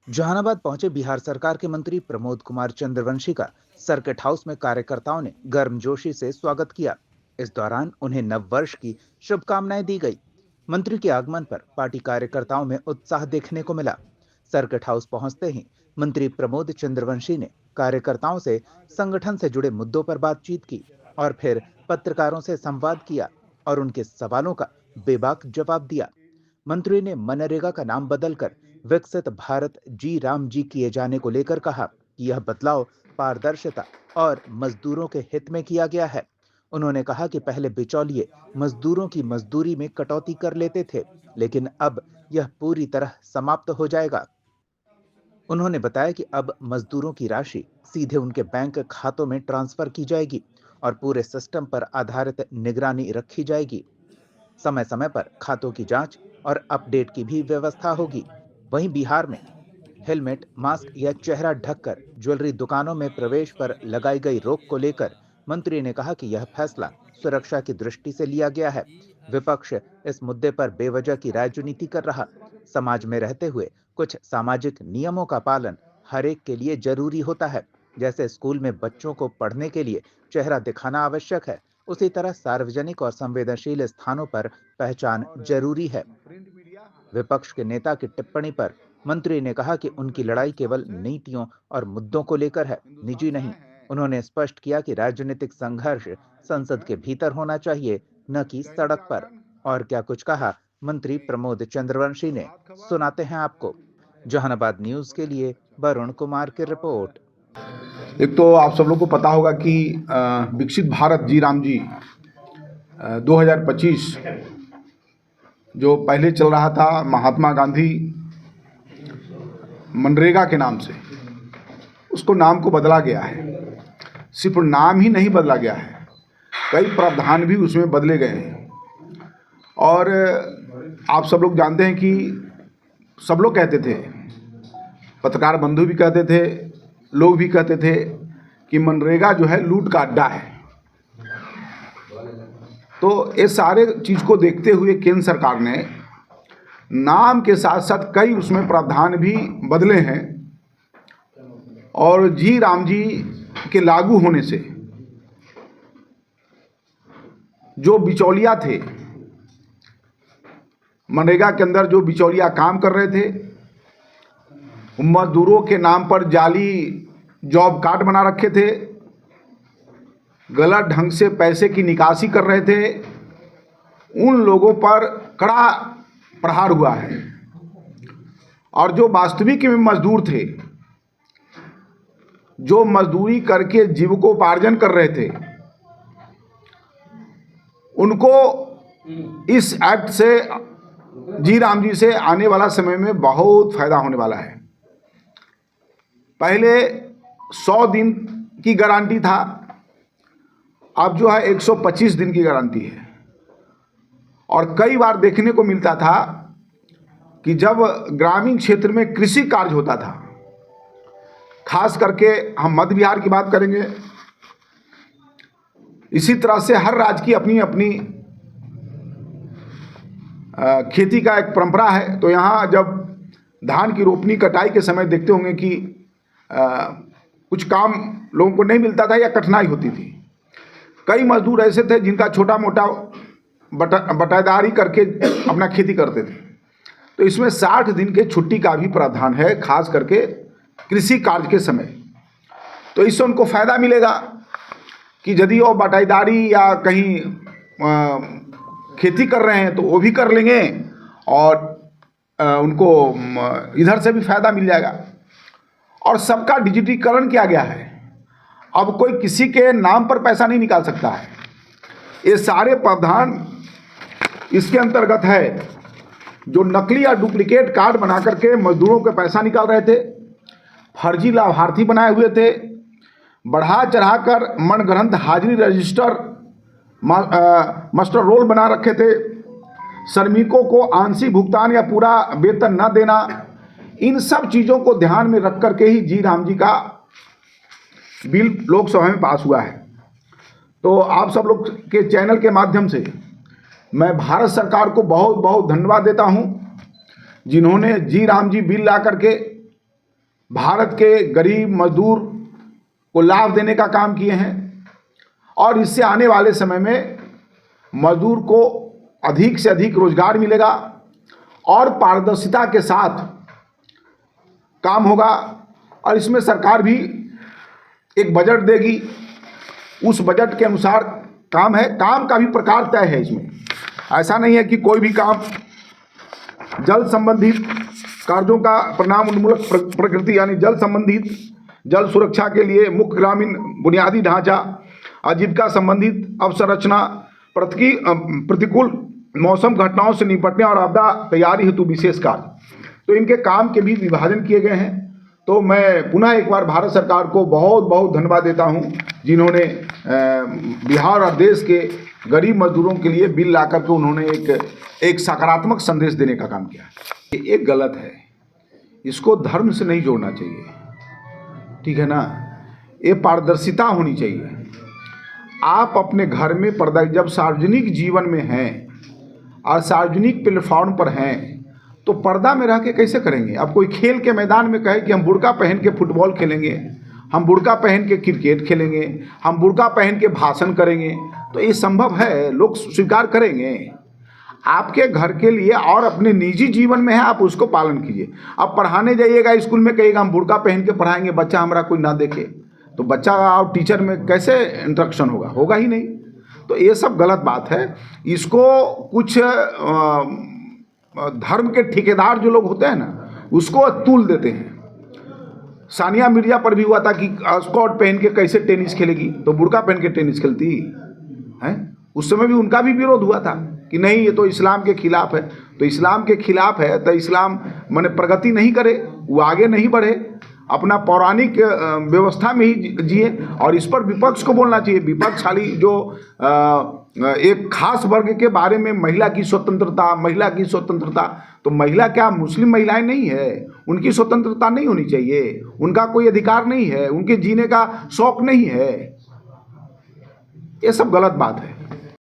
जहानाबाद पहुंचे बिहार सरकार के मंत्री प्रमोद कुमार चंद्रवंशी का सर्किट हाउस में कार्यकर्ताओं ने गर्मजोशी से स्वागत किया। इस दौरान उन्हें नव वर्ष की शुभकामनाएं दी गई। मंत्री के आगमन पर पार्टी कार्यकर्ताओं में उत्साह देखने को मिला। सर्किट हाउस पहुंचते ही मंत्री प्रमोद चंद्रवंशी ने कार्यकर्ताओं से संगठन से जुड़े मुद्दों पर बातचीत की और फिर पत्रकारों से संवाद किया और उनके सवालों का बेबाक जवाब दिया। मंत्री ने मनरेगा का नाम बदलकर विकसित भारत जी राम जी किए जाने को लेकर कहा कि यह बदलाव पारदर्शिता और मजदूरों के हित में किया गया है। उन्होंने कहा कि पहले बिचौलिए मजदूरों की मजदूरी में कटौती कर लेते थे, लेकिन अब यह पूरी तरह समाप्त हो जाएगा। उन्होंने बताया कि अब मजदूरों की राशि सीधे उनके बैंक खातों में ट्रांसफर की जाएगी और पूरे सिस्टम पर आधारित निगरानी रखी जाएगी। समय समय पर खातों की जांच और अपडेट की भी व्यवस्था होगी। वहीं बिहार में हेलमेट, मास्क या चेहरा ढककर ज्वेलरी दुकानों में प्रवेश पर लगाई गई रोक को लेकर मंत्री ने कहा कि यह फैसला सुरक्षा की दृष्टि से लिया गया है। विपक्ष इस मुद्दे पर बेवजह की राजनीति कर रहा। समाज में रहते हुए कुछ सामाजिक नियमों का पालन हर एक के लिए जरूरी होता है। जैसे स्कूल में बच्चों को पढ़ने के लिए चेहरा दिखाना आवश्यक है, उसी तरह सार्वजनिक और संवेदनशील स्थानों पर पहचान जरूरी है। विपक्ष के नेता की टिप्पणी पर मंत्री ने कहा कि उनकी लड़ाई केवल नीतियों और मुद्दों को लेकर है, निजी नहीं। उन्होंने स्पष्ट किया कि राजनीतिक संघर्ष संसद के भीतर होना चाहिए, न कि सड़क पर। और क्या कुछ कहा मंत्री प्रमोद चंद्रवंशी ने, सुनाते हैं आपको। जहानाबाद न्यूज के लिए वरुण कुमार की रिपोर्ट। एक तो आप सब लोग को पता होगा कि विकसित भारत जी राम जी 2025 जो पहले चल रहा था महात्मा गांधी मनरेगा के नाम से, उसको नाम को बदला गया है। सिर्फ नाम ही नहीं बदला गया है, कई प्रावधान भी उसमें बदले गए हैं। और आप सब लोग जानते हैं कि सब लोग कहते थे, पत्रकार बंधु भी कहते थे, लोग भी कहते थे कि मनरेगा जो है लूट का अड्डा है। तो ये सारे चीज़ को देखते हुए केंद्र सरकार ने नाम के साथ साथ कई उसमें प्रावधान भी बदले हैं। और जी राम जी के लागू होने से जो बिचौलिया थे, मनरेगा के अंदर जो बिचौलिया काम कर रहे थे, मजदूरों के नाम पर जाली जॉब कार्ड बना रखे थे, गलत ढंग से पैसे की निकासी कर रहे थे, उन लोगों पर कड़ा प्रहार हुआ है। और जो वास्तविक में मजदूर थे, जो मजदूरी करके जीविकोपार्जन कर रहे थे, उनको इस एक्ट से, जी राम जी से आने वाला समय में बहुत फायदा होने वाला है। पहले 100 दिन की गारंटी था, अब जो है 125 दिन की गारंटी है। और कई बार देखने को मिलता था कि जब ग्रामीण क्षेत्र में कृषि कार्य होता था, खास करके हम मध्य बिहार की बात करेंगे, इसी तरह से हर राज्य की अपनी अपनी खेती का एक परंपरा है। तो यहाँ जब धान की रोपनी कटाई के समय देखते होंगे कि कुछ काम लोगों को नहीं मिलता था या कठिनाई होती थी। कई मजदूर ऐसे थे जिनका छोटा मोटा बटाईदारी करके अपना खेती करते थे। तो इसमें 60 दिन के छुट्टी का भी प्रावधान है, खास करके कृषि कार्य के समय। तो इससे उनको फ़ायदा मिलेगा कि यदि वो बटाईदारी या कहीं खेती कर रहे हैं तो वो भी कर लेंगे और उनको इधर से भी फ़ायदा मिल जाएगा। और सबका डिजिटीकरण किया गया है, अब कोई किसी के नाम पर पैसा नहीं निकाल सकता है। ये सारे प्रावधान इसके अंतर्गत है। जो नकली या डुप्लीकेट कार्ड बना करके मजदूरों के पैसा निकाल रहे थे, फर्जी लाभार्थी बनाए हुए थे, बढ़ा चढ़ाकर मनगढ़ंत हाजिरी रजिस्टर मास्टर रोल बना रखे थे, श्रमिकों को आंशिक भुगतान या पूरा वेतन न देना, इन सब चीज़ों को ध्यान में रख करके ही जी राम जी का बिल लोकसभा में पास हुआ है। तो आप सब लोग के चैनल के माध्यम से मैं भारत सरकार को बहुत बहुत धन्यवाद देता हूं, जिन्होंने जी राम जी बिल ला करके भारत के गरीब मजदूर को लाभ देने का काम किए हैं और इससे आने वाले समय में मजदूर को अधिक से अधिक रोजगार मिलेगा और पारदर्शिता के साथ काम होगा। और इसमें सरकार भी एक बजट देगी, उस बजट के अनुसार काम है। काम का भी प्रकार तय है इसमें, ऐसा नहीं है कि कोई भी काम जल संबंधित कार्यों का परिणाम उन्मूलक प्रकृति यानी जल संबंधित जल सुरक्षा के लिए मुख्य ग्रामीण बुनियादी ढांचा, आजीविका संबंधित अवसंरचना, प्रतिकूल मौसम घटनाओं से निपटने और आपदा तैयारी हेतु विशेष कार्य, तो इनके काम के भी विभाजन किए गए हैं। तो मैं पुनः एक बार भारत सरकार को बहुत बहुत धन्यवाद देता हूं, जिन्होंने बिहार और देश के गरीब मजदूरों के लिए बिल ला करके उन्होंने एक सकारात्मक संदेश देने का काम किया। ये एक गलत है, इसको धर्म से नहीं जोड़ना चाहिए, ठीक है ना। ये पारदर्शिता होनी चाहिए। आप अपने घर में पर्दा, जब सार्वजनिक जीवन में हैं और सार्वजनिक प्लेटफॉर्म पर हैं तो पर्दा में रह के कैसे करेंगे। अब कोई खेल के मैदान में कहे कि हम बुर्का पहन के फुटबॉल खेलेंगे, हम बुर्का पहन के क्रिकेट खेलेंगे, हम बुर्का पहन के भाषण करेंगे, तो ये संभव है, लोग स्वीकार करेंगे। आपके घर के लिए और अपने निजी जीवन में है, आप उसको पालन कीजिए। अब पढ़ाने जाइएगा स्कूल में, कहिएगा हम बुर्का पहन के पढ़ाएंगे, बच्चा हमारा कोई ना देखे, तो बच्चा और टीचर में कैसे इंटरेक्शन होगा, होगा ही नहीं। तो ये सब गलत बात है। इसको कुछ धर्म के ठेकेदार जो लोग होते हैं ना, उसको तूल देते हैं। सानिया मिर्जा पर भी हुआ था कि स्कर्ट पहन के कैसे टेनिस खेलेगी, तो बुर्का पहन के टेनिस खेलती है। उस समय भी उनका भी विरोध हुआ था कि नहीं ये तो इस्लाम के खिलाफ है। तो इस्लाम के खिलाफ है तो इस्लाम माने प्रगति नहीं करे, वो आगे नहीं बढ़े, अपना पौराणिक व्यवस्था में ही जिए। और इस पर विपक्ष को बोलना चाहिए। विपक्ष खाली जो एक खास वर्ग के बारे में, महिला की स्वतंत्रता, महिला की स्वतंत्रता, तो महिला क्या मुस्लिम महिलाएं नहीं है, उनकी स्वतंत्रता नहीं होनी चाहिए, उनका कोई अधिकार नहीं है, उनके जीने का शौक नहीं है, ये सब गलत बात है।